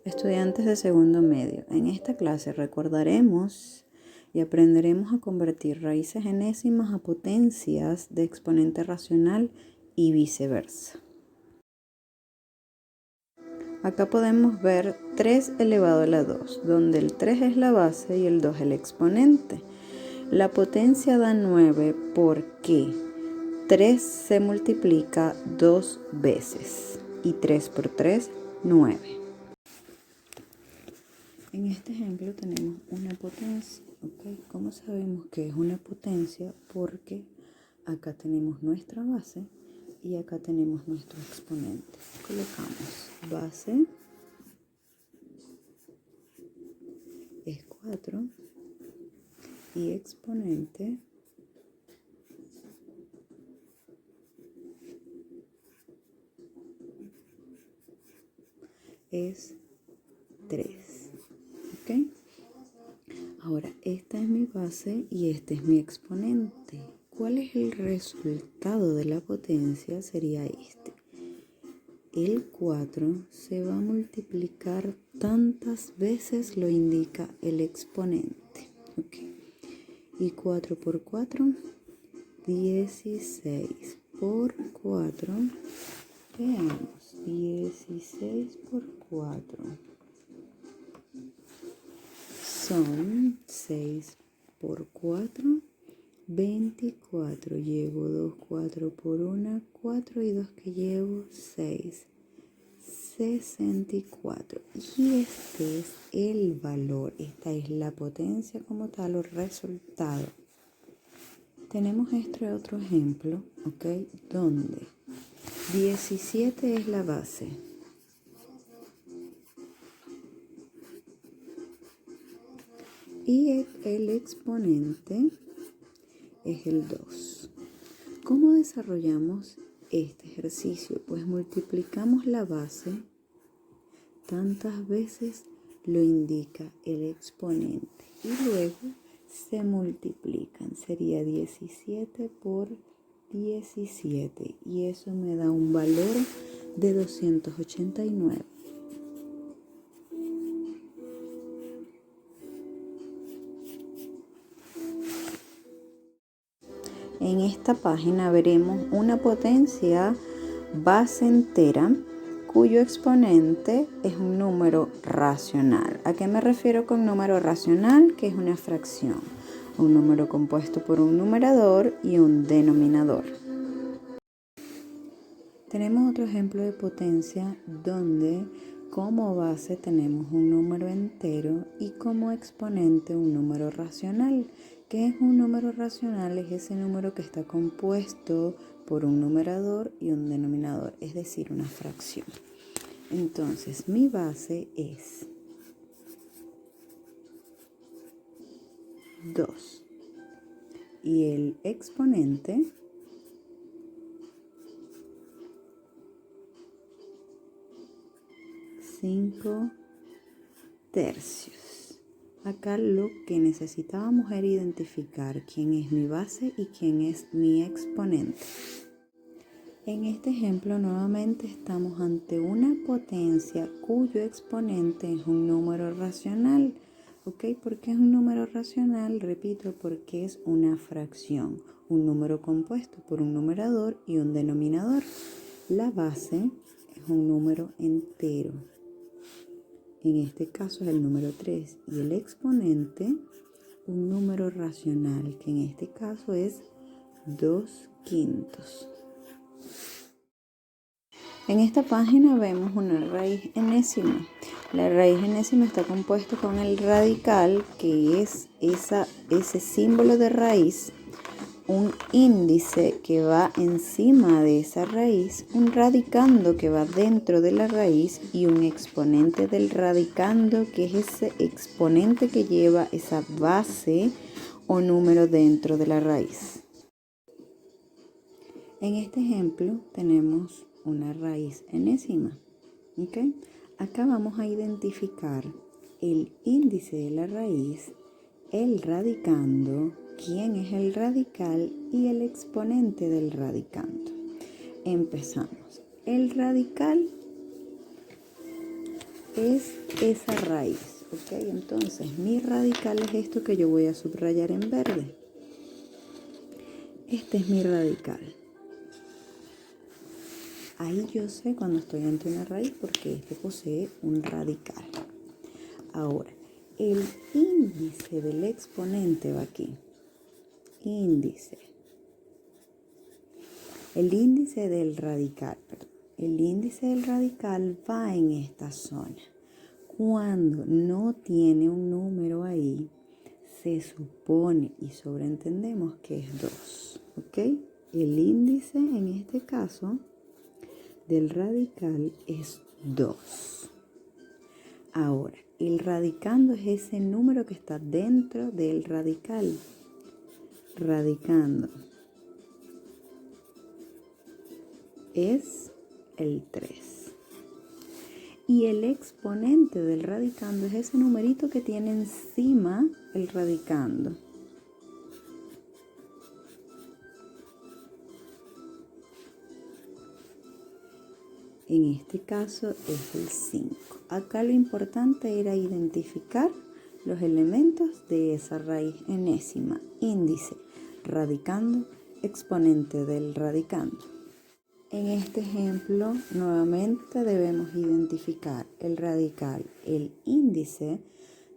Estudiantes de segundo medio, en esta clase recordaremos y aprenderemos a convertir raíces enésimas a potencias de exponente racional y viceversa. Acá podemos ver 3 elevado a la 2, donde el 3 es la base y el 2 el exponente. La potencia da 9 porque 3 se multiplica 2 veces y 3 por 3, 9. En este ejemplo tenemos una potencia, ¿ok? ¿Cómo sabemos que es una potencia? Porque acá tenemos nuestra base y acá tenemos nuestro exponente. Colocamos base es 4 y exponente es 3. ¿Ok? Ahora, esta es mi base y este es mi exponente. ¿Cuál es el resultado de la potencia? Sería este. El 4 se va a multiplicar tantas veces lo indica el exponente. Okay. Y 4 por 4, 16 por 4. Veamos, 16 por 4. Son 6 por 4, 24. Llevo 2, 4 por 1, 4 y 2 que llevo, 6. 64. Y este es el valor. Esta es la potencia como tal o resultado. Tenemos este otro ejemplo, ¿ok? Donde 17 es la base. Y el exponente es el 2. ¿Cómo desarrollamos este ejercicio? Pues multiplicamos la base tantas veces lo indica el exponente y luego se multiplican. Sería 17 por 17 y eso me da un valor de 289. En esta página veremos una potencia base entera cuyo exponente es un número racional. ¿A qué me refiero con número racional? Que es una fracción, un número compuesto por un numerador y un denominador. Tenemos otro ejemplo de potencia donde como base tenemos un número entero y como exponente un número racional. ¿Qué es un número racional? Es ese número que está compuesto por un numerador y un denominador, es decir, una fracción. Entonces, mi base es 2 y el exponente es 5 tercios. Acá lo que necesitábamos era identificar quién es mi base y quién es mi exponente. En este ejemplo nuevamente estamos ante una potencia cuyo exponente es un número racional. ¿Ok? ¿Por qué es un número racional? Repito, porque es una fracción, un número compuesto por un numerador y un denominador. La base es un número entero. En este caso es el número 3 y el exponente un número racional que en este caso es 2/5. En esta página vemos una raíz enésima. La raíz enésima está compuesta con el radical, que es ese símbolo de raíz, un índice que va encima de esa raíz, un radicando que va dentro de la raíz y un exponente del radicando, que es ese exponente que lleva esa base o número dentro de la raíz. En este ejemplo tenemos una raíz enésima. ¿Okay? Acá vamos a identificar el índice de la raíz, el radicando, quién es el radical y el exponente del radicando. Empezamos. El radical es esa raíz, ¿ok? Entonces, mi radical es esto que yo voy a subrayar en verde. Este es mi radical. Ahí yo sé cuando estoy ante una raíz porque este posee un radical. Ahora, el índice del exponente va aquí. Índice. El índice del radical, perdón. El índice del radical va en esta zona. Cuando no tiene un número ahí, se supone y sobreentendemos que es 2, ¿ok? El índice en este caso del radical es 2. Ahora, el radicando es ese número que está dentro del radical. Radicando es el 3. Y el exponente del radicando es ese numerito que tiene encima el radicando. En este caso es el 5. Acá lo importante era identificar los elementos de esa raíz enésima. Índice, radicando, exponente del radicando. En este ejemplo, nuevamente debemos identificar el radical, el índice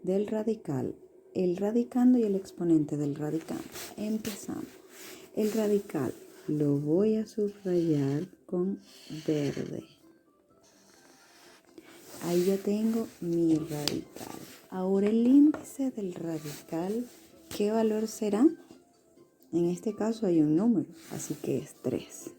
del radical, el radicando y el exponente del radicando. Empezamos. El radical lo voy a subrayar con verde. Ahí ya tengo mi radical. Ahora el índice del radical, ¿qué valor será? En este caso hay un número, así que es 3.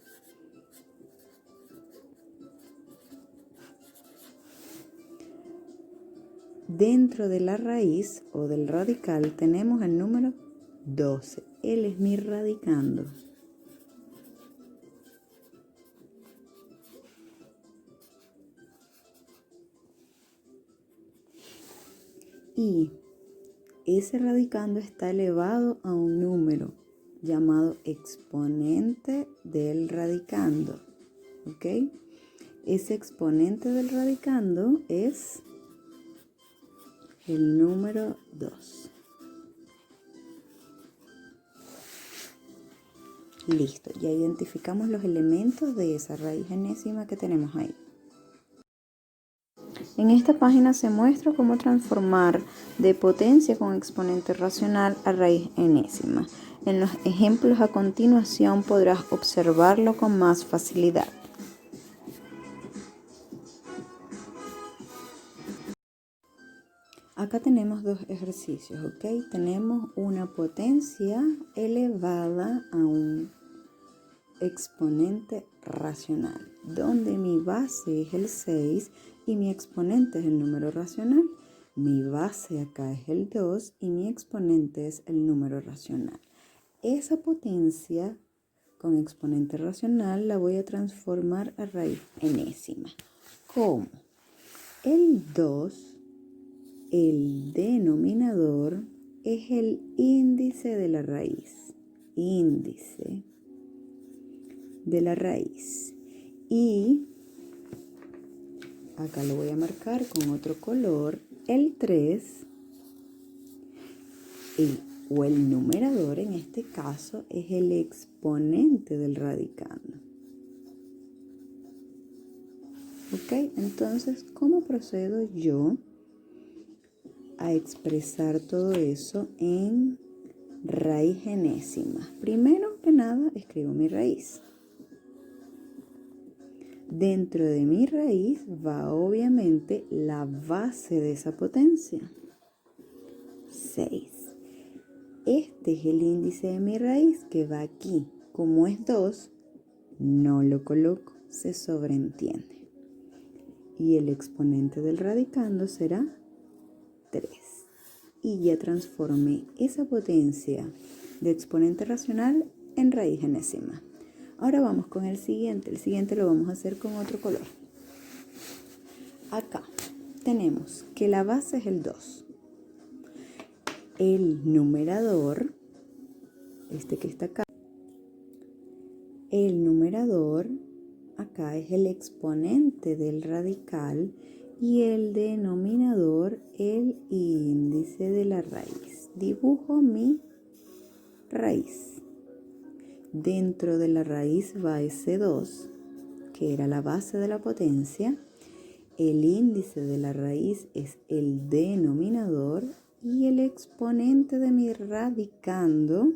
Dentro de la raíz o del radical tenemos el número 12. Él es mi radicando. Y ese radicando está elevado a un número llamado exponente del radicando. ¿Ok? Ese exponente del radicando es el número 2. Listo, ya identificamos los elementos de esa raíz enésima que tenemos ahí. En esta página se muestra cómo transformar de potencia con exponente racional a raíz enésima. En los ejemplos a continuación podrás observarlo con más facilidad. Acá tenemos dos ejercicios, ¿ok? Tenemos una potencia elevada a un exponente racional, donde mi base es el 6 y mi exponente es el número racional. Mi base acá es el 2 y mi exponente es el número racional. Esa potencia con exponente racional la voy a transformar a raíz enésima. ¿Cómo? El 2, el denominador, es el índice de la raíz. Índice de la raíz. Y acá lo voy a marcar con otro color. El 3 o el numerador en este caso es el exponente del radicando. ¿Ok? Entonces, ¿cómo procedo yo a expresar todo eso en raíz enésima? Primero que nada, escribo mi raíz. Dentro de mi raíz va obviamente la base de esa potencia, 6. Este es el índice de mi raíz que va aquí. Como es 2, no lo coloco, se sobreentiende. Y el exponente del radicando será 3. Y ya transformé esa potencia de exponente racional en raíz enésima. Ahora vamos con el siguiente. El siguiente lo vamos a hacer con otro color. Acá tenemos que la base es el 2. El numerador, este que está acá, el numerador acá es el exponente del radical y el denominador el índice de la raíz. Dibujo mi raíz. Dentro de la raíz va ese 2, que era la base de la potencia. El índice de la raíz es el denominador y el exponente de mi radicando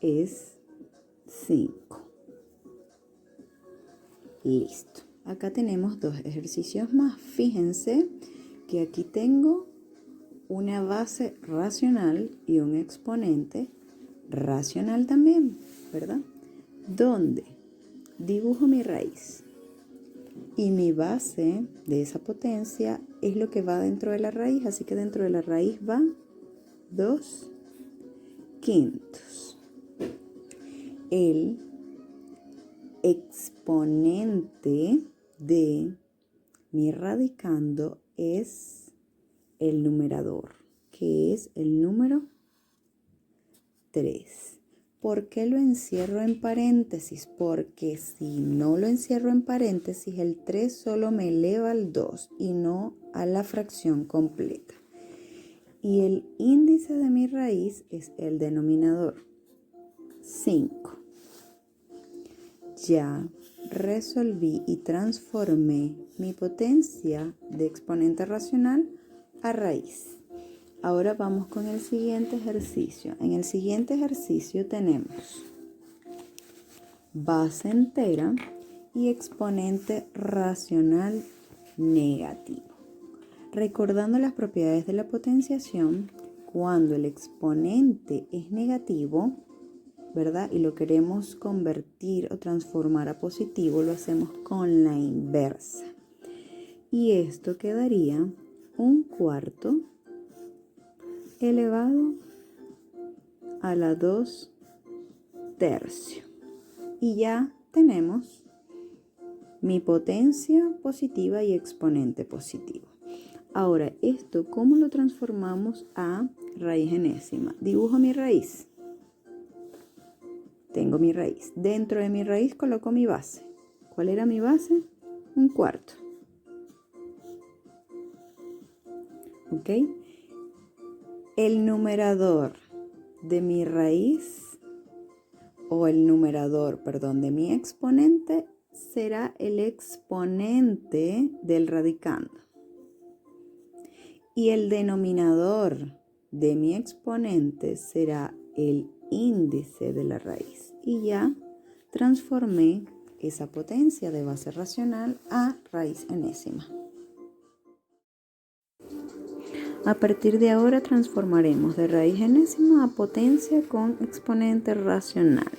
es 5. Listo. Acá tenemos 2 ejercicios más. Fíjense que aquí tengo una base racional y un exponente racional también, ¿verdad? Donde dibujo mi raíz y mi base de esa potencia es lo que va dentro de la raíz, así que dentro de la raíz va 2/5. El exponente de mi radicando es el numerador, que es el número 3. ¿Por qué lo encierro en paréntesis? Porque si no lo encierro en paréntesis, el 3 solo me eleva al 2 y no a la fracción completa. Y el índice de mi raíz es el denominador, 5. Ya resolví y transformé mi potencia de exponente racional a raíz. Ahora vamos con el siguiente ejercicio. En el siguiente ejercicio tenemos base entera y exponente racional negativo. Recordando las propiedades de la potenciación, cuando el exponente es negativo, ¿verdad? Y lo queremos convertir o transformar a positivo, lo hacemos con la inversa. Y esto quedaría 1/4 elevado a la 2/3. Y ya tenemos mi potencia positiva y exponente positivo. Ahora, esto, ¿cómo lo transformamos a raíz enésima? Dibujo mi raíz. Tengo mi raíz. Dentro de mi raíz coloco mi base. ¿Cuál era mi base? 1/4. ¿Ok? El numerador de mi raíz, o el numerador, perdón, de mi exponente será el exponente del radicando. Y el denominador de mi exponente será el índice de la raíz. Y ya transformé esa potencia de base racional a raíz enésima. A partir de ahora transformaremos de raíz enésima a potencia con exponente racional.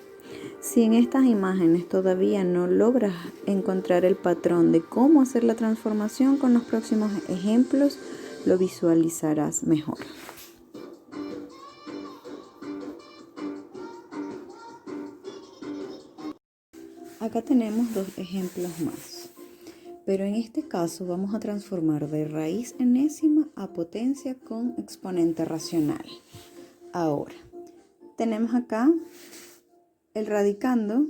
Si en estas imágenes todavía no logras encontrar el patrón de cómo hacer la transformación, con los próximos ejemplos lo visualizarás mejor. Acá tenemos 2 ejemplos más. Pero en este caso vamos a transformar de raíz enésima a potencia con exponente racional. Ahora, tenemos acá el radicando,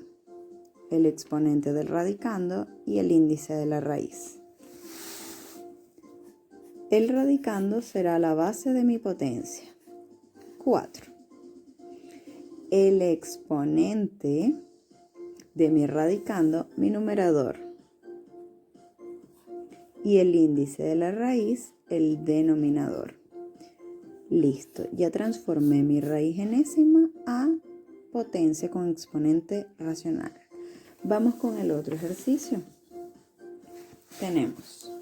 el exponente del radicando y el índice de la raíz. El radicando será la base de mi potencia, 4. El exponente de mi radicando, mi numerador. Y el índice de la raíz, el denominador. Listo, ya transformé mi raíz enésima a potencia con exponente racional. Vamos con el otro ejercicio. Tenemos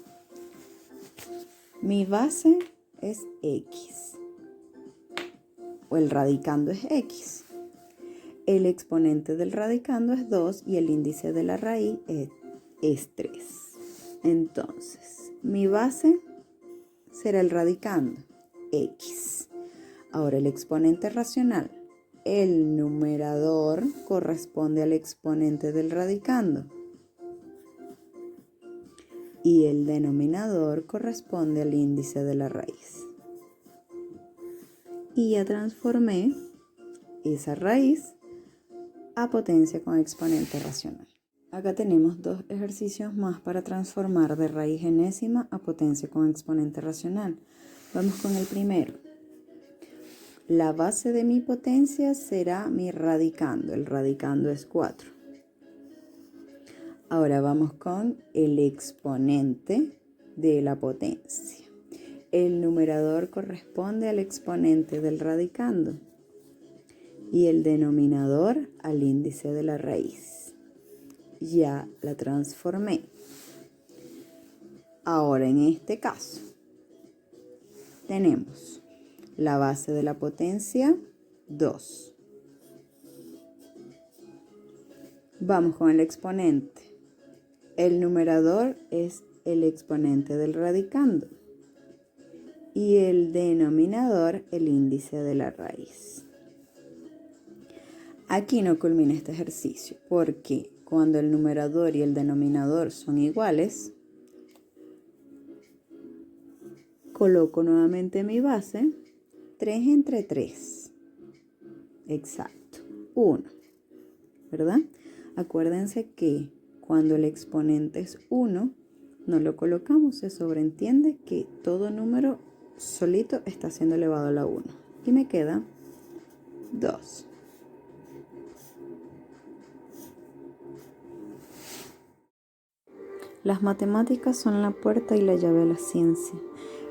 mi base es X, o el radicando es X. El exponente del radicando es 2 y el índice de la raíz es 3. Entonces, mi base será el radicando, X. Ahora el exponente racional, el numerador corresponde al exponente del radicando. Y el denominador corresponde al índice de la raíz. Y ya transformé esa raíz a potencia con exponente racional. Acá tenemos 2 ejercicios más para transformar de raíz enésima a potencia con exponente racional. Vamos con el primero. La base de mi potencia será mi radicando. El radicando es 4. Ahora vamos con el exponente de la potencia. El numerador corresponde al exponente del radicando y el denominador al índice de la raíz. Ya la transformé. Ahora en este caso tenemos la base de la potencia 2. Vamos con el exponente. El numerador es el exponente del radicando y el denominador el índice de la raíz. Aquí no culmina este ejercicio porque cuando el numerador y el denominador son iguales, coloco nuevamente mi base 3 entre 3. Exacto, 1. ¿Verdad? Acuérdense que cuando el exponente es 1, no lo colocamos, se sobreentiende que todo número solito está siendo elevado a la 1. Y me queda 2. Las matemáticas son la puerta y la llave a la ciencia.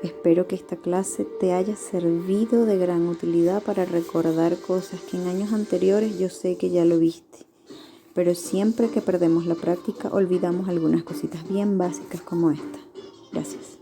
Espero que esta clase te haya servido de gran utilidad para recordar cosas que en años anteriores yo sé que ya lo viste. Pero siempre que perdemos la práctica olvidamos algunas cositas bien básicas como esta. Gracias.